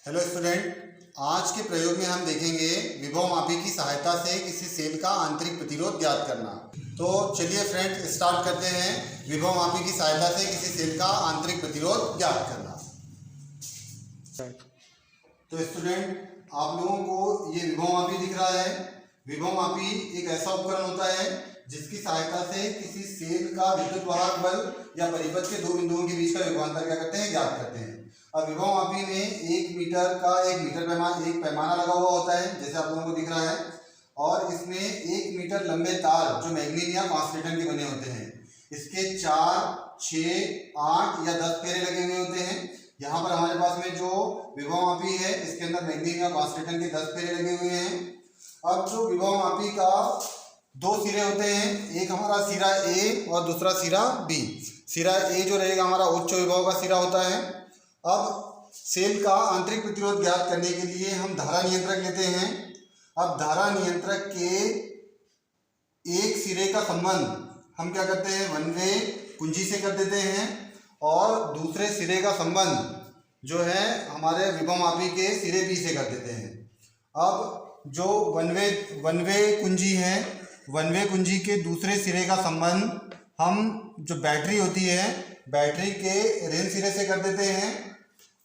Hello student, आज के प्रयोग में हम देखेंगे विभव मापी की सहायता से किसी सेल का आंतरिक प्रतिरोध ज्ञात करना। तो चलिए फ्रेंड स्टार्ट करते हैं विभव मापी की सहायता से किसी सेल का आंतरिक प्रतिरोध ज्ञात करना। तो स्टूडेंट, आप लोगों को ये विभव मापी दिख रहा है। विभव मापी एक ऐसा उपकरण होता है जिसकी सहायता से किसी सेल का विद्युत वाहक बल या परिपथ के दो बिंदुओं के बीच का विभवांतर क्या करते हैं, ज्ञात करते हैं। अब विभव मापी में 1 मीटर का एक पैमाना लगा हुआ होता है, जैसे आप लोगों को दिख रहा है, और इसमें 1 मीटर लंबे तार जो मैग्नीन या कांस्टेटन के बने होते हैं, इसके 4, 6, 8 या 10 फेरे लगे हुए होते हैं। यहाँ पर हमारे पास में जो विभव मापी है इसके अंदर मैग्नीन या कांस्टेटन के 10 फेरे लगे हुए हैं। अब जो विभव मापी का दो सिरे होते हैं, एक हमारा सिरा ए और दूसरा सिरा बी। सिरा ए जो रहेगा हमारा उच्च विभव का सिरा होता है। अब सेल का आंतरिक प्रतिरोध ज्ञात करने के लिए हम धारा नियंत्रक लेते हैं। अब धारा नियंत्रक के एक सिरे का संबंध हम क्या करते हैं, वन वे कुंजी से कर देते हैं, और दूसरे सिरे का संबंध जो है हमारे विभव मापी के सिरे बी से कर देते हैं। अब जो वन वे कुंजी है, वन वे कुंजी के दूसरे सिरे का संबंध हम जो बैटरी होती है बैटरी के ऋण सिरे से कर देते हैं,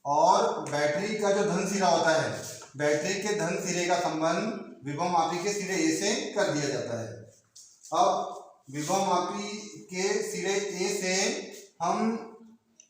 और बैटरी का जो धन सिरा होता है बैटरी के धन सिरे का संबंध विभव मापी के सिरे ए से कर दिया जाता है। अब विभव मापी के सिरे ए से हम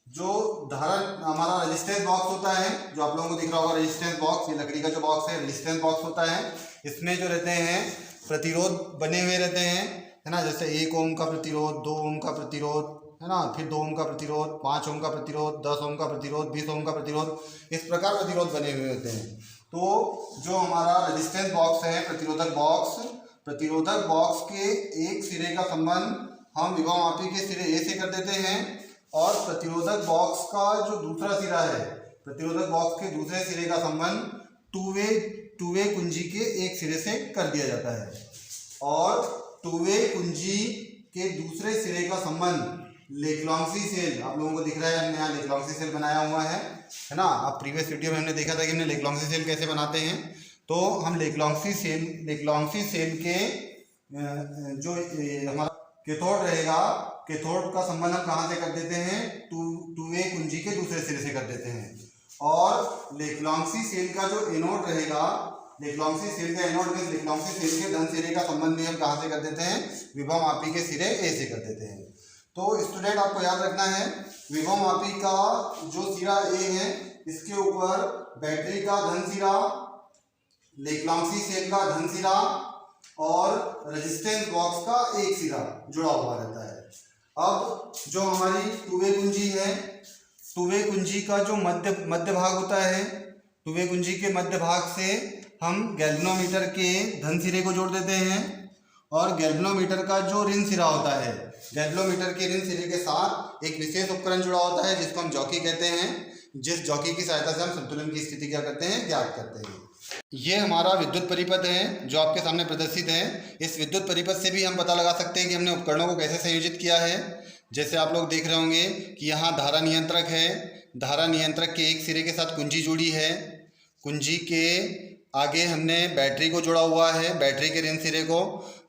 जो धारा हमारा रेजिस्टेंस बॉक्स होता है, जो आप लोगों को दिख रहा होगा रेजिस्टेंस बॉक्स, ये लकड़ी का जो बॉक्स है रेजिस्टेंस बॉक्स होता है। इसमें जो रहते हैं प्रतिरोध बने हुए रहते हैं, है ना, जैसे 1 ओम का प्रतिरोध, 2 ओम का प्रतिरोध, है ना, फिर 2 ओम का प्रतिरोध, 5 ओम का प्रतिरोध, 10 ओम का प्रतिरोध, 20 ओम का प्रतिरोध, इस प्रकार प्रतिरोध बने हुए होते हैं। तो जो हमारा रेजिस्टेंस बॉक्स है, प्रतिरोधक बॉक्स के एक सिरे का संबंध हम विभव मापी के सिरे ए से कर देते हैं, और प्रतिरोधक बॉक्स का जो दूसरा सिरा है, प्रतिरोधक बॉक्स के दूसरे सिरे का संबंध टू वे कुंजी के एक सिरे से कर दिया जाता है, और टू वे कुंजी के दूसरे सिरे का संबंध लेक्लांसी सेल, आप लोगों को दिख रहा है हमने यहाँ लेक्लांसी सेल बनाया हुआ है ना। आप प्रीवियस वीडियो में हमने देखा था कि हमने लेक्लांसी सेल कैसे बनाते हैं। तो हम लेक्लांसी सेल के जो हमारा कैथोड रहेगा, कैथोड का संबंध हम कहाँ से कर देते हैं, टू वे कुंजी के दूसरे सिरे से कर देते हैं। और लेक्लांसी सेल का जो एनोड रहेगा, लेक्लांसी सेल का एनोड में लेक्लांसी सेल के धन सिरे का संबंध भी हम कहाँ से कर देते हैं, विभव मापी के सिरे ए से कर देते हैं। तो स्टूडेंट, आपको याद रखना है विभव मापी का जो सिरा ए है इसके ऊपर बैटरी का धन सिरा, लेक्लांसी सेल का धन सिरा और रेजिस्टेंस बॉक्स का एक सिरा जुड़ा हुआ रहता है। अब जो हमारी टू वे कुंजी है, टू वे कुंजी का जो मध्य भाग होता है, टू वे कुंजी के मध्य भाग से हम गैल्वेनोमीटर के धन सिरे को जोड़ देते हैं, और गैल्वेनोमीटर का जो ऋण सिरा होता है, गैल्वेनोमीटर के ऋण सिरे के साथ एक विशेष उपकरण जुड़ा होता है जिसको हम जॉकी कहते हैं, जिस जॉकी की सहायता से हम संतुलन की स्थिति क्या करते हैं, ज्ञात करते हैं। ये हमारा विद्युत परिपथ है जो आपके सामने प्रदर्शित है। इस विद्युत परिपथ से भी हम पता लगा सकते हैं कि हमने उपकरणों को कैसे संयोजित किया है। जैसे आप लोग देख रहे होंगे कि यहाँ धारा नियंत्रक है, धारा नियंत्रक के एक सिरे के साथ कुंजी जुड़ी है, कुंजी के आगे हमने बैटरी को जोड़ा हुआ है, बैटरी के ऋण सिरे को।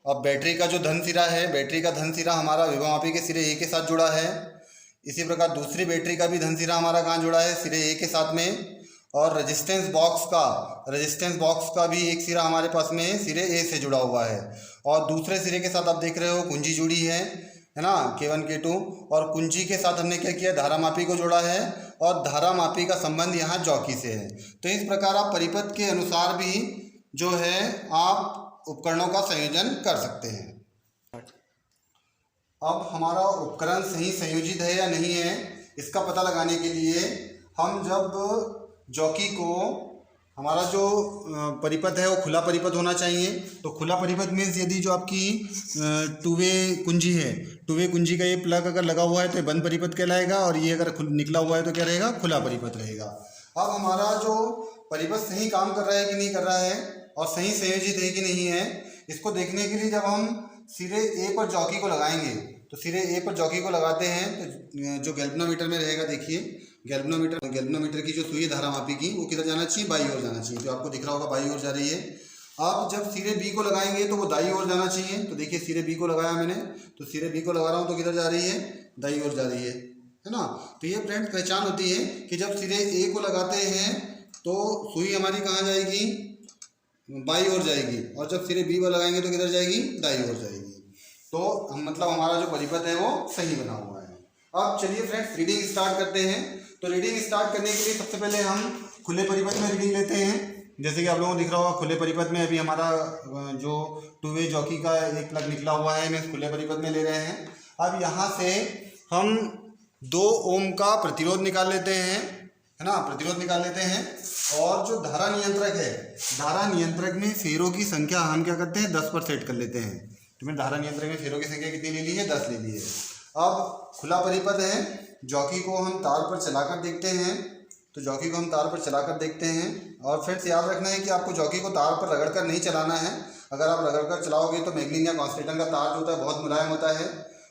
अब बैटरी का जो धन सिरा है, बैटरी का धन सिरा हमारा विभव मापी के सिरे ए के साथ जुड़ा है। इसी प्रकार दूसरी बैटरी का भी धन सिरा हमारा कहाँ जुड़ा है, सिरे ए के साथ में। और रेजिस्टेंस बॉक्स का भी एक सिरा हमारे पास में सिरे ए से जुड़ा हुआ है, और दूसरे सिरे के साथ आप देख रहे हो कुंजी जुड़ी है ना, K1 K2, और कुंजी के साथ हमने क्या किया, धारा मापी को जोड़ा है, और धारा मापी का संबंध यहाँ जॉकी से है। तो इस प्रकार आप परिपथ के अनुसार भी जो है आप उपकरणों का संयोजन कर सकते हैं। अब हमारा उपकरण सही संयोजित है या नहीं है, इसका पता लगाने के लिए हम जब जॉकी को, हमारा जो परिपथ है वो खुला परिपथ होना चाहिए। तो खुला परिपथ मीन्स यदि जो आपकी टू वे कुंजी है, टू वे कुंजी का ये प्लग अगर लगा हुआ है तो बंद परिपथ कहलाएगा, और ये अगर निकला हुआ है तो क्या रहेगा, खुला परिपथ रहेगा। अब हमारा जो परिपथ सही काम कर रहा है कि नहीं कर रहा है, और सही संयोजित है कि नहीं है, इसको देखने के लिए जब हम सिरे ए पर जॉकी को लगाएंगे, तो सिरे ए पर जॉकी को लगाते हैं तो जो गैल्वेनोमीटर में रहेगा, देखिए गैल्वेनोमीटर की जो सुई है धारामापी की, वो किधर जाना चाहिए, बाई ओर जाना चाहिए। जो आपको दिख रहा होगा बाई ओर जा रही है। आप जब सिरे बी को लगाएंगे तो वो दाई ओर जाना चाहिए। तो देखिए सिरे बी को लगाया मैंने, तो सिरे बी को लगा रहा हूँ तो किधर जा रही है, दाई ओर जा रही है ना। तो ये फ्रेंड्स पहचान होती है कि जब सिरे ए को लगाते हैं तो सुई हमारी कहाँ जाएगी, बाई ओर जाएगी, और जब सिरे बी को लगाएंगे तो किधर जाएगी, दाई ओर जाएगी। तो हम मतलब हमारा जो परिपथ है वो सही बना हुआ है। अब चलिए फ्रेंड्स रीडिंग स्टार्ट करते हैं। तो रीडिंग स्टार्ट करने के लिए सबसे पहले हम खुले परिपथ में रीडिंग लेते हैं। जैसे कि आप लोगों को दिख रहा होगा खुले परिपथ में अभी हमारा जो टू वे जॉकी का एक प्लग निकला हुआ है, हम खुले परिपथ में ले रहे हैं। अब यहाँ से हम 2 ओम का प्रतिरोध निकाल लेते हैं, है ना, प्रतिरोध निकाल लेते हैं। और जो धारा नियंत्रक है, धारा नियंत्रक में फेरों की संख्या हम क्या करते हैं, 10 पर सेट कर लेते हैं। तो मैंने धारा नियंत्रक में फेरों की संख्या कितनी ले ली है, 10 ले ली है। अब खुला परिपथ है, जॉकी को हम तार पर चलाकर देखते हैं। तो जॉकी को हम तार पर चलाकर देखते हैं। और फ्रेंड्स याद रखना है कि आपको जॉकी को तार पर रगड़कर नहीं चलाना है। अगर आप रगड़कर चलाओगे तो मैग्नीन या कॉन्स्टेंटन का तार जो होता है बहुत मुलायम होता है,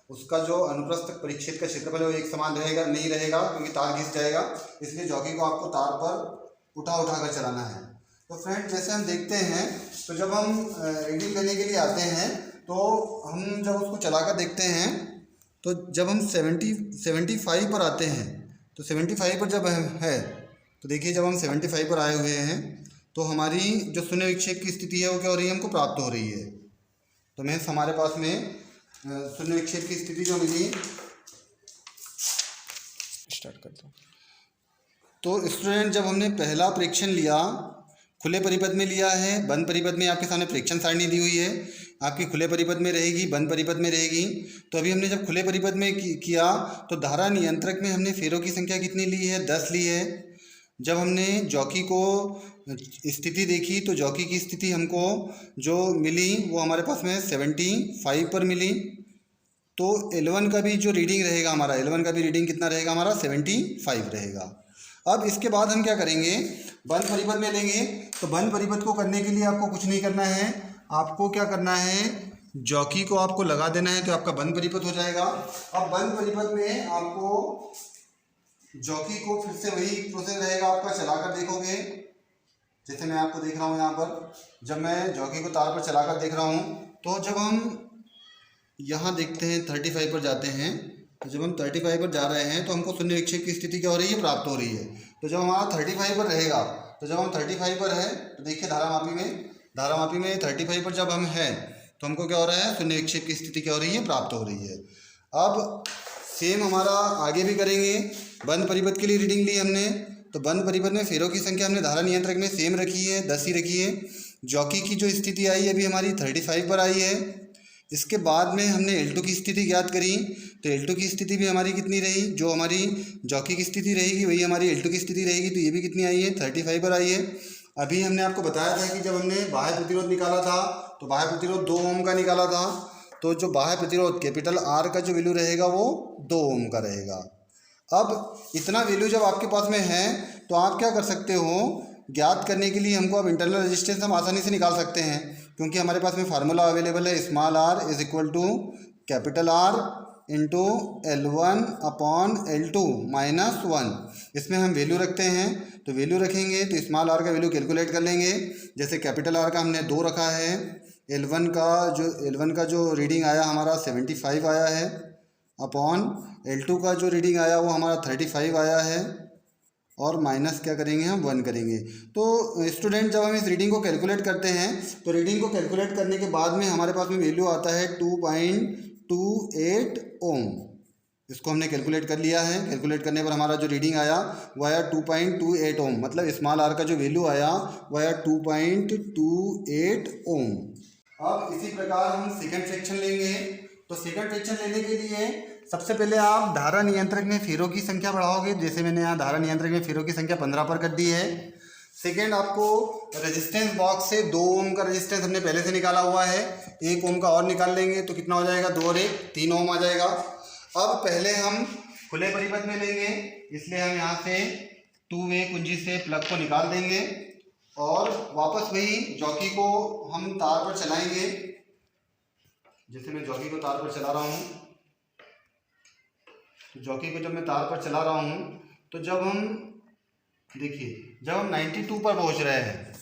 उसका जो अनुप्रस्थ परिक्षेत्र का क्षेत्रफल है वो एक समान रहेगा नहीं रहेगा, क्योंकि तार घिस जाएगा। इसलिए जॉकी को आपको तार पर उठा कर चलाना है। तो फ्रेंड्स जैसे हम देखते हैं, तो जब हम रीडिंग लेने के लिए आते हैं तो हम जब उसको चलाकर देखते हैं, तो जब हम 75 पर आते हैं, तो 75 पर जब है, तो देखिए जब हम 75 पर आए हुए हैं तो हमारी जो शून्य विक्षेप की स्थिति है वो क्या हो रही है, हमको प्राप्त हो रही है। तो मैं हमारे पास में शून्य विक्षेप की स्थिति जो मिली, स्टार्ट करता हूँ। तो स्टूडेंट जब हमने पहला प्रेक्षण लिया, खुले परिपथ में लिया है, बंद परिपथ में आपके सामने प्रेक्षण सारणी दी हुई है, आपकी खुले परिपथ में रहेगी, बंद परिपथ में रहेगी। तो अभी हमने जब खुले परिपथ में किया तो धारा नियंत्रक में हमने फेरों की संख्या कितनी ली है, 10 ली है। जब हमने जॉकी को स्थिति देखी तो जॉकी की स्थिति हमको जो मिली वो हमारे पास में 75 पर मिली। तो L1 का भी जो रीडिंग रहेगा हमारा, L1 का भी रीडिंग कितना रहेगा हमारा, 75 रहेगा। अब इसके बाद हम क्या करेंगे, बंद परिपथ में लेंगे। तो बंद परिपथ को करने के लिए आपको कुछ नहीं करना है, आपको क्या करना है, जॉकी को आपको लगा देना है, तो आपका बंद परिपथ हो जाएगा। अब बंद परिपथ में आपको जॉकी को फिर से वही प्रोसेस रहेगा, आपका चलाकर देखोगे। जैसे मैं आपको देख रहा हूँ यहाँ पर, जब मैं जॉकी को तार पर चलाकर देख रहा हूँ, तो जब हम यहाँ देखते हैं 35 पर जाते हैं, तो जब हम 35 पर जा रहे हैं तो हमको शून्य विक्षेप की स्थिति क्या हो रही है, प्राप्त हो रही है। तो जब हमारा 35 पर रहेगा, तो जब हम 35 पर है तो देखिए धारामापी में 35 पर जब हम हैं तो हमको क्या हो रहा है, शून्य विक्षेप की स्थिति क्या हो रही है, प्राप्त हो रही है। अब सेम हमारा आगे भी करेंगे। बंद परिपथ के लिए रीडिंग ली हमने, तो बंद परिपथ में फेरों की संख्या हमने धारा नियंत्रक में सेम रखी है, 10 ही रखी है। जॉकी की जो स्थिति आई अभी हमारी 35 पर आई है। इसके बाद में हमने L2 की स्थिति ज्ञात करी, तो L2 की स्थिति भी हमारी कितनी रही, जो हमारी जॉकी की स्थिति रहेगी वही हमारी L2 की स्थिति रहेगी। तो ये भी कितनी आई है, 35 पर आई है। अभी हमने आपको बताया था कि जब हमने बाह्य प्रतिरोध निकाला था तो बाह्य प्रतिरोध 2 ओम का निकाला था। तो जो बाह्य प्रतिरोध कैपिटल R का जो वैल्यू रहेगा वो 2 ओम का रहेगा। अब इतना वैल्यू जब आपके पास में है तो आप क्या कर सकते हो, ज्ञात करने के लिए हमको अब इंटरनल रेजिस्टेंस हम आसानी से निकाल सकते हैं, क्योंकि हमारे पास में फार्मूला अवेलेबल है, small r is equal to capital R into L1 upon L2 minus 1। इसमें हम वैल्यू रखते हैं, तो वैल्यू रखेंगे तो स्मॉल r का वैल्यू कैलकुलेट कर लेंगे। जैसे कैपिटल R का हमने 2 रखा है, L1 का जो रीडिंग आया हमारा 75 आया है, अपॉन L2 का जो रीडिंग आया वो हमारा 35 आया है, और माइनस क्या करेंगे, हम 1 करेंगे। तो स्टूडेंट जब हम इस रीडिंग को कैलकुलेट करते हैं तो रीडिंग को कैलकुलेट करने के बाद में हमारे पास में वैल्यू आता है 2.28 ओम। इसको हमने कैलकुलेट कर लिया है। कैलकुलेट करने पर हमारा जो रीडिंग आया वो आया 2.28 ओम, मतलब स्मॉल r का जो वैल्यू आया वो आया 2.28 ओम। अब इसी प्रकार हम सेकंड सेक्शन लेंगे। तो सेकंड सेक्शन लेने के लिए सबसे पहले आप धारा नियंत्रक में फेरों की संख्या बढ़ाओगे। जैसे मैंने यहाँ धारा नियंत्रक में फेरों की संख्या 15 पर कर दी है। सेकेंड, आपको रेजिस्टेंस बॉक्स से 2 ओम का रेजिस्टेंस हमने पहले से निकाला हुआ है, 1 ओम का और निकाल लेंगे तो कितना हो जाएगा, 2 और 1 3 ओम आ जाएगा। अब पहले हम खुले परिपथ में लेंगे, इसलिए हम यहाँ से 2 वे कुंजी से प्लग को निकाल देंगे और वापस वही जॉकी को हम तार पर चलाएंगे। जैसे मैं जॉकी को तार पर चला रहा हूँ, तो जॉकी को जब मैं तार पर चला रहा हूँ तो जब हम देखिए जब हम 92 पर पहुंच रहे हैं, है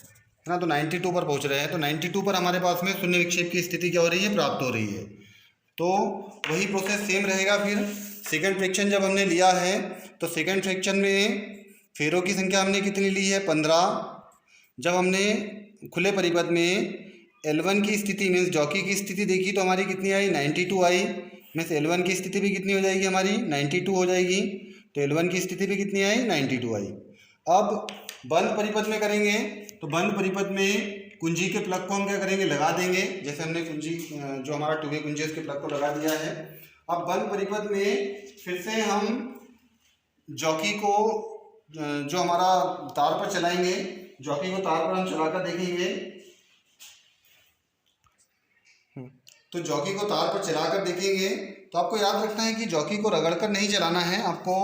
ना, तो 92 पर पहुंच रहे हैं, तो 92 पर हमारे पास में शून्य विक्षेप की स्थिति क्या हो रही है, प्राप्त हो रही है। तो वही प्रोसेस सेम रहेगा। फिर सेकंड फ्रैक्शन जब हमने लिया है तो सेकंड फ्रैक्शन में फेरों की संख्या हमने कितनी ली है, 15। जब हमने खुले परिपथ में L1 की स्थिति मीन्स जॉकी की स्थिति देखी तो हमारी कितनी आई, 92 आई। मीन्स L1 की स्थिति भी कितनी हो जाएगी हमारी, 92 हो जाएगी। तो L1 की स्थिति भी कितनी आई, 92 आई। अब बंद परिपथ में करेंगे तो बंद परिपथ में कुंजी के प्लग को हम क्या करेंगे, लगा देंगे। जैसे हमने कुंजी जो हमारा टू वे कुंजी उसके प्लग को लगा दिया है। अब बंद परिपथ में फिर से हम जॉकी को जो हमारा तार पर चलाएंगे, जॉकी को तार पर हम चलाकर देखेंगे। तो जॉकी को तार पर चलाकर देखेंगे तो आपको याद रखना है कि जॉकी को रगड़कर नहीं चलाना है, आपको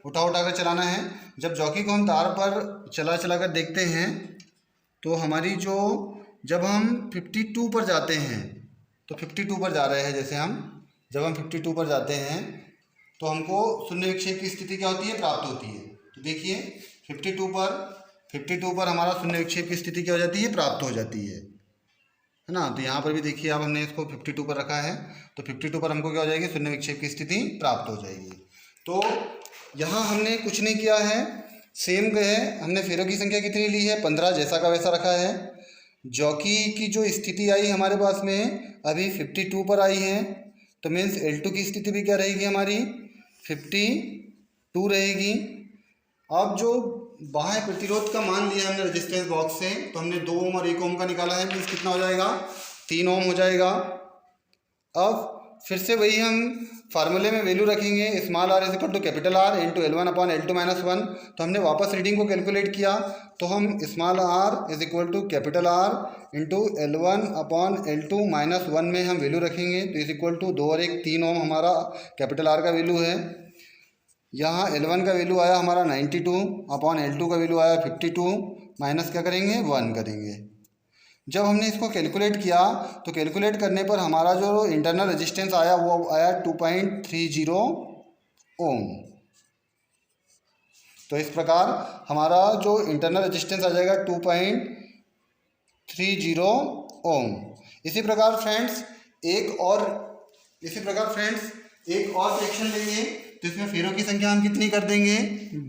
उठा कर चलाना है। जब जॉकी को हम तार पर चला कर देखते हैं तो हमारी जब हम 52 पर जाते हैं, तो 52 पर जा रहे हैं, जैसे जब हम 52 पर जाते हैं तो हमको शून्य विक्षेप की स्थिति क्या होती है, प्राप्त होती है। तो देखिए 52 पर हमारा शून्य विक्षेप की स्थिति क्या हो जाती है, प्राप्त हो जाती है ना। तो यहाँ पर भी देखिए अब हमने इसको 52 पर रखा है, तो 52 पर हमको क्या हो जाएगी, शून्य विक्षेप की स्थिति प्राप्त हो जाएगी। तो यहाँ हमने कुछ नहीं किया है, सेम गए, हमने फेरों की संख्या कितनी ली है, 15, जैसा का वैसा रखा है। जॉकी की जो स्थिति आई हमारे पास में अभी 52 पर आई है, तो मीन्स L2 की स्थिति भी क्या रहेगी हमारी, 52 रहेगी। अब जो बाह्य प्रतिरोध का मान लिया हमने रेजिस्टेंस बॉक्स से, तो हमने 2 ओम और 1 ओम का निकाला है, मीन्स कितना हो जाएगा, 3 ओम हो जाएगा। अब फिर से वही हम फार्मूले में वैल्यू रखेंगे, small r is equal to capital R into L1 upon L2 minus 1। तो हमने वापस रीडिंग को कैलकुलेट किया, तो हम small r is equal to capital R into L1 upon L2 minus 1 में हम वैल्यू रखेंगे। तो इज इक्वल टू 2 और 1 3 ओम हमारा कैपिटल R का वैल्यू है। यहाँ L1 का वैल्यू आया हमारा 92 अपॉन L2 का वैल्यू आया 52, माइनस क्या करेंगे, 1 करेंगे। जब हमने इसको कैलकुलेट किया तो कैलकुलेट करने पर हमारा जो इंटरनल रेजिस्टेंस आया वो आया 2.30 ओम। तो इस प्रकार हमारा जो इंटरनल रेजिस्टेंस आ जाएगा 2.30 ओम। इसी प्रकार फ्रेंड्स एक और फ्रैक्शन लेंगे, तो इसमें फेरों की संख्या हम कितनी कर देंगे,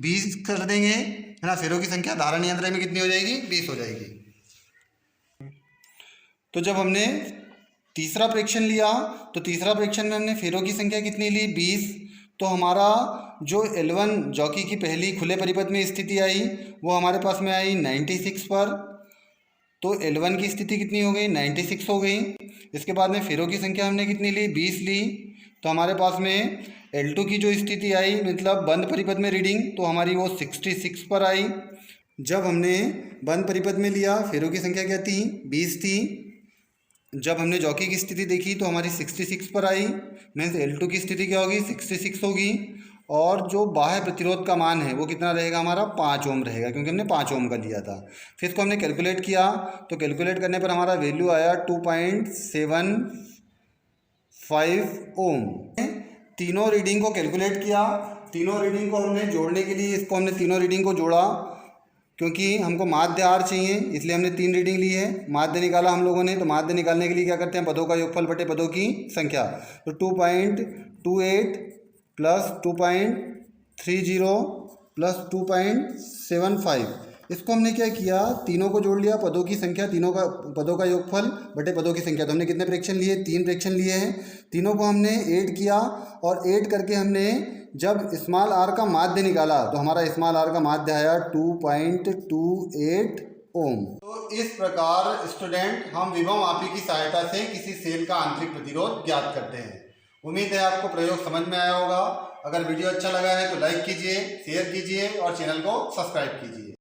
20 कर देंगे, है ना। फेरों की संख्या धारण यंत्र में कितनी हो जाएगी, 20 हो जाएगी। तो जब हमने तीसरा फ्रैक्शन लिया तो तीसरा फ्रैक्शन में हमने फेरों की संख्या कितनी ली, 20। तो हमारा जो L1 जॉकी की पहली खुले परिपथ में स्थिति आई वो हमारे पास में आई 96 पर। तो L1 की स्थिति कितनी हो गई, 96 हो गई। इसके बाद में फेरों की संख्या हमने कितनी ली, 20 ली। तो हमारे पास में L2 की जो स्थिति आई मतलब बंद परिपथ में रीडिंग, तो हमारी वो 66 पर आई। जब हमने बंद परिपथ में लिया फेरों की संख्या क्या थी, 20 थी। जब हमने जॉकी की स्थिति देखी तो हमारी 66 पर आई, मीन्स L2 की स्थिति क्या होगी, 66 होगी। और जो बाह्य प्रतिरोध का मान है वो कितना रहेगा हमारा, 5 ओम रहेगा, क्योंकि हमने 5 ओम का लिया था। फिर इसको हमने कैलकुलेट किया तो कैलकुलेट करने पर हमारा वैल्यू आया 2.75 ओम। तीनों रीडिंग को कैलकुलेट किया, तीनों रीडिंग को हमने जोड़ने के लिए इसको हमने तीनों रीडिंग को जोड़ा, क्योंकि हमको माध्य R चाहिए इसलिए हमने 3 रीडिंग ली है। माध्य निकाला हम लोगों ने, तो माध्य निकालने के लिए क्या करते हैं, पदों का योगफल बटे पदों की संख्या। तो 2.28 प्लस 2.30 प्लस 2.75, इसको हमने क्या किया, तीनों को जोड़ लिया, पदों की संख्या, पदों का योगफल बटे पदों की संख्या। तो हमने कितने फ्रैक्शन लिए, 3 फ्रैक्शन लिए हैं। तीनों को हमने ऐड किया और ऐड करके हमने जब स्मॉल r का माध्य निकाला तो हमारा स्मॉल r का माध्य आया 2.28 ओम। तो इस प्रकार स्टूडेंट हम विभव मापी की सहायता से किसी सेल का आंतरिक प्रतिरोध ज्ञात करते हैं। उम्मीद है आपको प्रयोग समझ में आया होगा। अगर वीडियो अच्छा लगा है तो लाइक कीजिए, शेयर कीजिए और चैनल को सब्सक्राइब कीजिए।